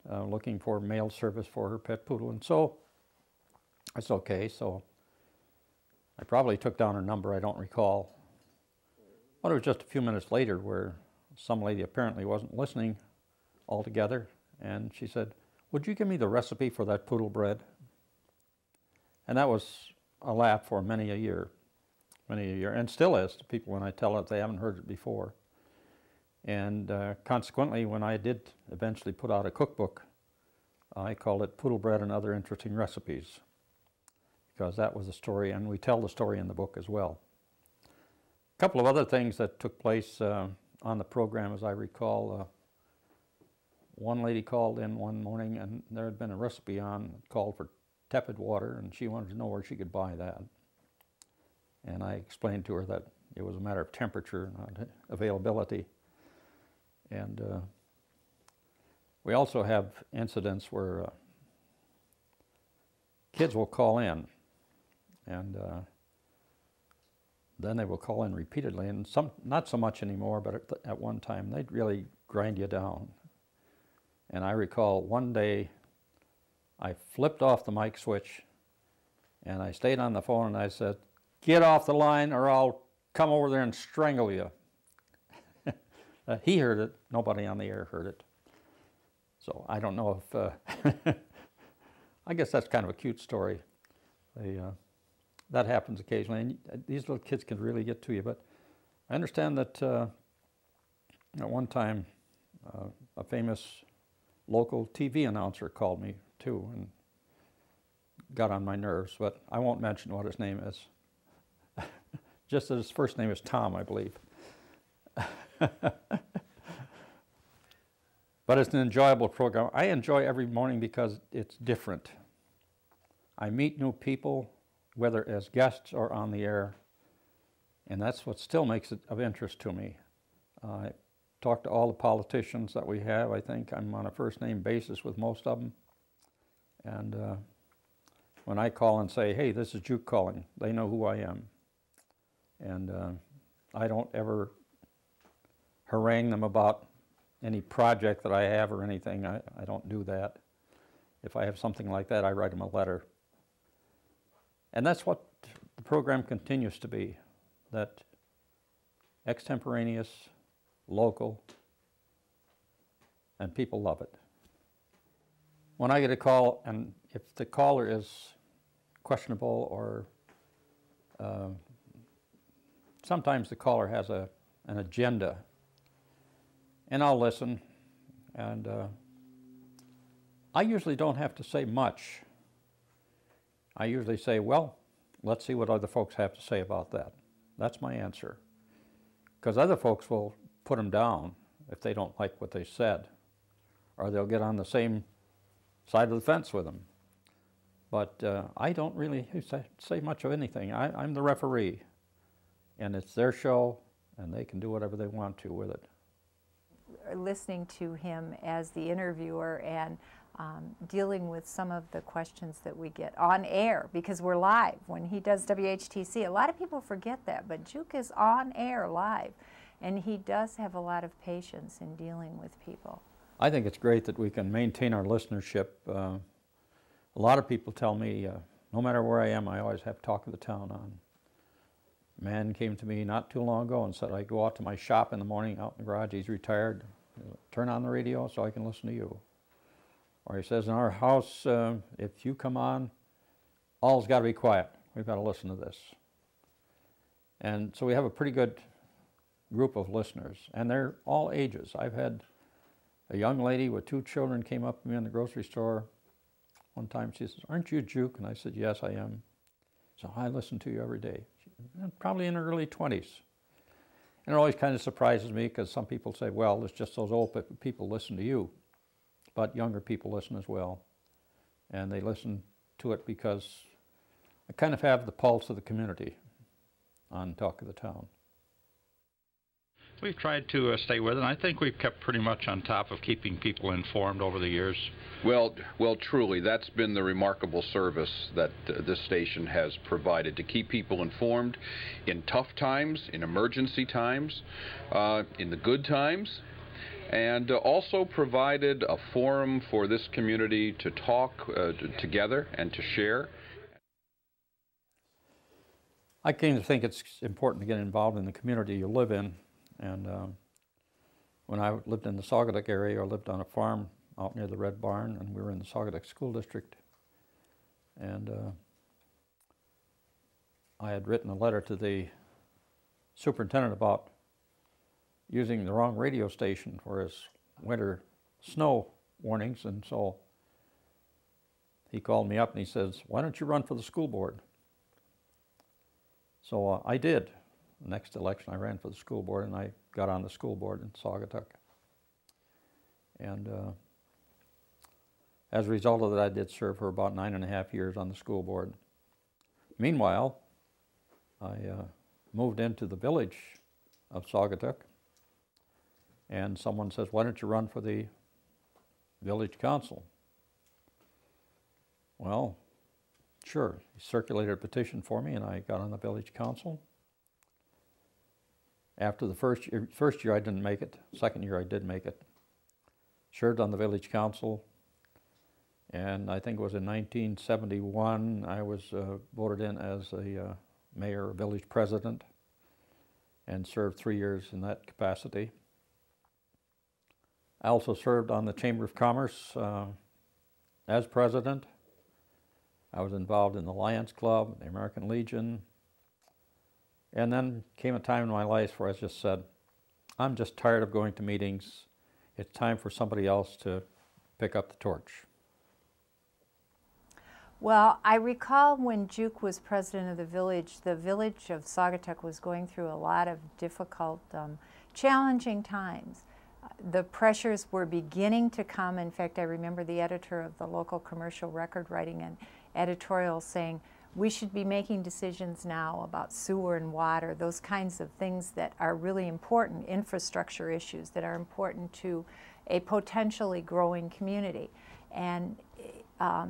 looking for mail service for her pet poodle. And so, it's okay, so I probably took down her number, I don't recall. But it was just a few minutes later where some lady apparently wasn't listening altogether, and she said, "Would you give me the recipe for that poodle bread?" And that was a laugh for many a year, and still is to people when I tell it they haven't heard it before. And consequently, when I did eventually put out a cookbook, I called it Poodle Bread and Other Interesting Recipes, because that was the story, and we tell the story in the book as well. A couple of other things that took place on the program, as I recall. One lady called in one morning, and there had been a recipe called for tepid water, and she wanted to know where she could buy that. And I explained to her that it was a matter of temperature, not availability. And we also have incidents where kids will call in, and then they will call in repeatedly, and not so much anymore, but at one time they'd really grind you down. And I recall one day I flipped off the mic switch, and I stayed on the phone, and I said, "Get off the line or I'll come over there and strangle you." He heard it. Nobody on the air heard it. So I don't know if... I guess that's kind of a cute story. That happens occasionally, and these little kids can really get to you. But I understand that at one time a famous local TV announcer called me too and got on my nerves, but I won't mention what his name is. Just that his first name is Tom, I believe. But it's an enjoyable program. I enjoy every morning because it's different. I meet new people, whether as guests or on the air, and that's what still makes it of interest to me. I talk to all the politicians that we have. I think I'm on a first-name basis with most of them. And when I call and say, hey, this is Juke calling, they know who I am. And I don't ever harangue them about any project that I have or anything. I don't do that. If I have something like that, I write them a letter. And that's what the program continues to be, that extemporaneous, local, and people love it. When I get a call, and if the caller is questionable or sometimes the caller has an agenda, and I'll listen, and I usually don't have to say much. I usually say, well, let's see what other folks have to say about that. That's my answer. Because other folks will put them down if they don't like what they said, or they'll get on the same side of the fence with them. But I don't really say much of anything. I'm the referee, and it's their show, and they can do whatever they want to with it. Listening to him as the interviewer and dealing with some of the questions that we get on air, because we're live. When he does WHTC, a lot of people forget that, but Juke is on air live, and he does have a lot of patience in dealing with people. I think it's great that we can maintain our listenership. A lot of people tell me, no matter where I am, I always have Talk of the Town on. A man came to me not too long ago and said, I go out to my shop in the morning, out in the garage, he's retired, turn on the radio so I can listen to you. Or he says, in our house, if you come on, all's got to be quiet. We've got to listen to this. And so we have a pretty good group of listeners, and they're all ages. I've had a young lady with 2 children came up to me in the grocery store. One time she says, aren't you Juke? And I said, yes, I am. So I listen to you every day. Probably in her early 20s. And it always kind of surprises me because some people say, well, it's just those old people listen to you. But younger people listen as well. And they listen to it because I kind of have the pulse of the community on Talk of the Town. We've tried to stay with it, and I think we've kept pretty much on top of keeping people informed over the years. Well, truly, that's been the remarkable service that this station has provided, to keep people informed in tough times, in emergency times, in the good times, and also provided a forum for this community to talk together and to share. I came to think it's important to get involved in the community you live in. And when I lived in the Saugatuck area, I lived on a farm out near the Red Barn, and we were in the Saugatuck School District. And I had written a letter to the superintendent about using the wrong radio station for his winter snow warnings, and so he called me up and he says, why don't you run for the school board? So I did. The next election I ran for the school board, and I got on the school board in Saugatuck. And as a result of that, I did serve for about 9.5 years on the school board. Meanwhile, I moved into the village of Saugatuck, and someone says, why don't you run for the village council? Well, sure. He circulated a petition for me, and I got on the village council. After the first year I didn't make it. Second year I did make it. Served on the village council, and I think it was in 1971 I was voted in as a mayor or village president, and served 3 years in that capacity. I also served on the Chamber of Commerce as president. I was involved in the Lions Club, the American Legion. And then came a time in my life where I just said, I'm just tired of going to meetings. It's time for somebody else to pick up the torch? Well, I recall when Juke was president of the village of Saugatuck was going through a lot of difficult, challenging times. The pressures were beginning to come. In fact, I remember the editor of the local commercial record writing an editorial saying, we should be making decisions now about sewer and water, those kinds of things that are really important, infrastructure issues that are important to a potentially growing community. And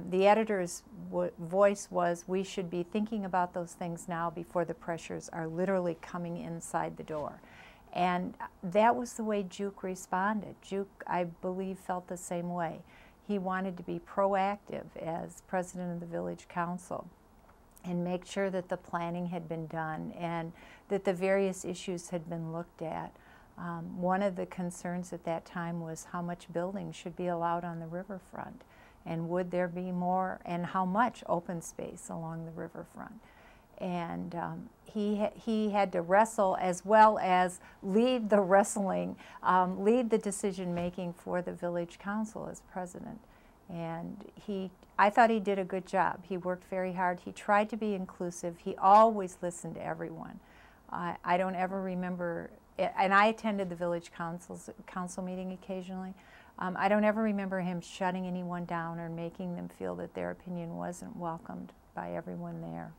the editor's voice was, we should be thinking about those things now before the pressures are literally coming inside the door. And that was the way Juke responded. Juke, I believe, felt the same way. He wanted to be proactive as president of the village council and make sure that the planning had been done and that the various issues had been looked at. One of the concerns at that time was how much building should be allowed on the riverfront, and would there be more, and how much open space along the riverfront. And he had to wrestle as well as lead the wrestling, lead the decision making for the village council as president. And I thought he did a good job. He worked very hard. He tried to be inclusive. He always listened to everyone. I don't ever remember, and I attended the village council meeting occasionally. I don't ever remember him shutting anyone down or making them feel that their opinion wasn't welcomed by everyone there.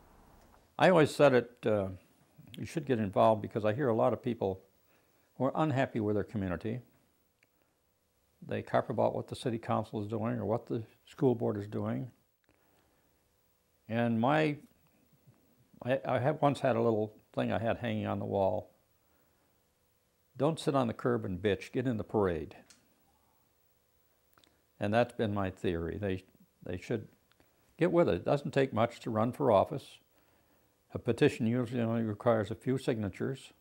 I always said it, you should get involved, because I hear a lot of people who are unhappy with their community. They carp about what the city council is doing or what the school board is doing. And I once had a little thing I had hanging on the wall. Don't sit on the curb and bitch, get in the parade. And that's been my theory. They should get with it. It doesn't take much to run for office. A petition usually only requires a few signatures.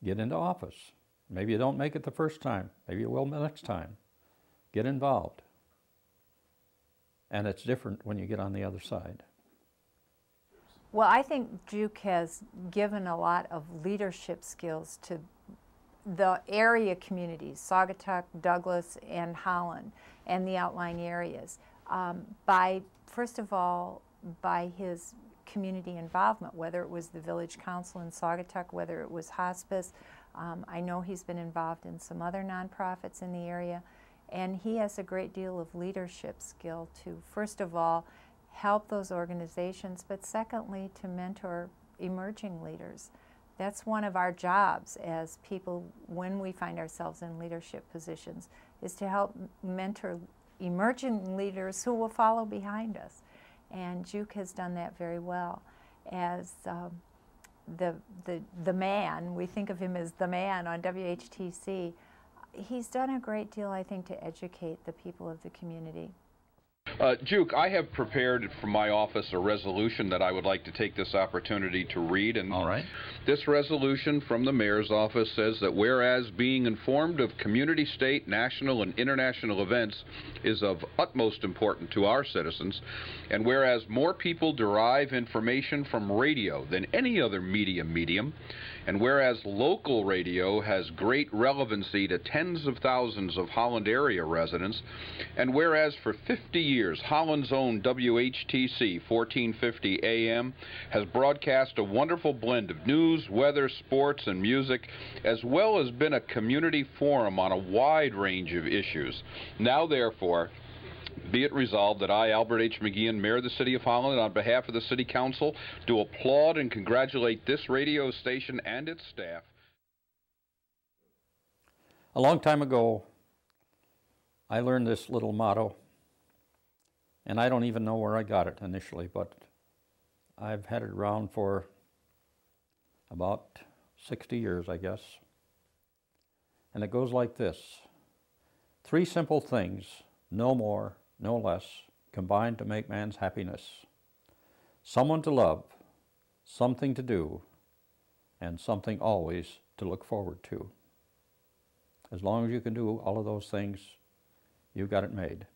Get into office. Maybe you don't make it the first time. Maybe you will the next time. Get involved. And it's different when you get on the other side. Well, I think Juke has given a lot of leadership skills to the area communities, Saugatuck, Douglas, and Holland, and the outlying areas, first of all, by his community involvement, whether it was the village council in Saugatuck, whether it was hospice. I know he's been involved in some other nonprofits in the area, and he has a great deal of leadership skill to, first of all, help those organizations, but secondly, to mentor emerging leaders. That's one of our jobs as people when we find ourselves in leadership positions, is to help mentor emerging leaders who will follow behind us. And Juke has done that very well. As the man, we think of him as the man on WHTC, he's done a great deal, I think, to educate the people of the community. Juke, I have prepared for my office a resolution that I would like to take this opportunity to read. And all right. This resolution from the mayor's office says that whereas being informed of community, state, national, and international events is of utmost importance to our citizens, and whereas more people derive information from radio than any other medium, and whereas local radio has great relevancy to tens of thousands of Holland area residents, and whereas for 50 years Holland's own WHTC 1450 AM has broadcast a wonderful blend of news, weather, sports, and music, as well as been a community forum on a wide range of issues. Now, therefore, be it resolved that I, Albert H. McGeehan, Mayor of the City of Holland, on behalf of the City Council, do applaud and congratulate this radio station and its staff. A long time ago, I learned this little motto, and I don't even know where I got it initially, but I've had it around for about 60 years, I guess. And it goes like this: 3 simple things, no more, no less, combined to make man's happiness. Someone to love, something to do, and something always to look forward to. As long as you can do all of those things, you've got it made.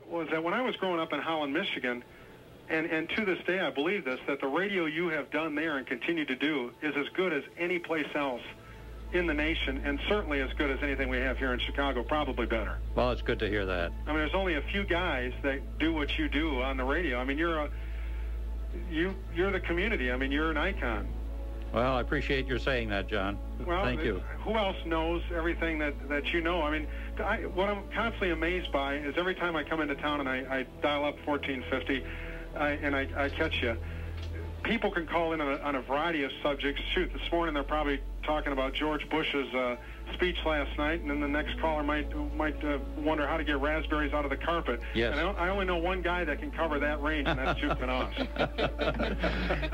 Was that when I was growing up in Holland, Michigan, and to this day I believe this, that the radio you have done there and continue to do is as good as any place else in the nation, and certainly as good as anything we have here in Chicago, probably better. Well, it's good to hear that. I mean, there's only a few guys that do what you do on the radio. I mean, you're the community. I mean, you're an icon. Well, I appreciate your saying that, John. Well, thank you. Who else knows everything that you know? I mean, what I'm constantly amazed by is every time I come into town and I dial up 1450 and I catch you, people can call in on a variety of subjects. Shoot, this morning they're probably talking about George Bush's speech last night, and then the next caller might wonder how to get raspberries out of the carpet. Yes. And I only know one guy that can cover that range, and that's Juke Vanoss.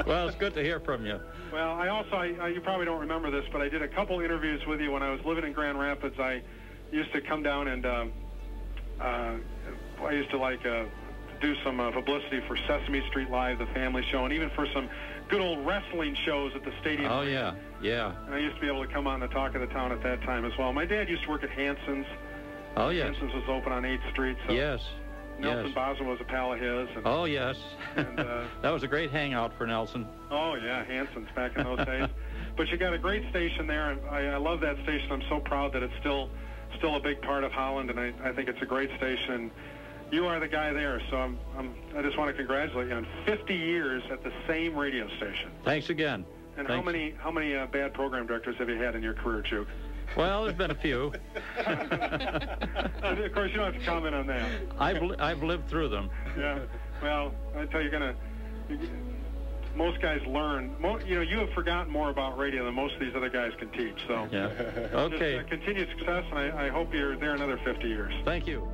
Well, it's good to hear from you. Well, I also, you probably don't remember this, but I did a couple interviews with you when I was living in Grand Rapids. I used to come down and I used to do some publicity for Sesame Street Live, the family show, and even for some good old wrestling shows at the stadium. Oh, yeah, yeah. And I used to be able to come on the Talk of the Town at that time as well. My dad used to work at Hanson's. Oh, yes. Hanson's was open on 8th Street. So yes. Nelson yes. Boswell was a pal of his. And, oh, yes. And, that was a great hangout for Nelson. Oh, yeah, Hanson's back in those days. But you got a great station there, and I love that station. I'm so proud that it's still a big part of Holland, and I think it's a great station. You are the guy there, so I just want to congratulate you on 50 years at the same radio station. Thanks again. And Thanks. how many bad program directors have you had in your career, Juke? Well, there's been a few. Of course, you don't have to comment on that. I've lived through them. Yeah. Well, I tell you, most guys learn. You have forgotten more about radio than most of these other guys can teach. So. Yeah. Okay. Just, continued success, and I hope you're there another 50 years. Thank you.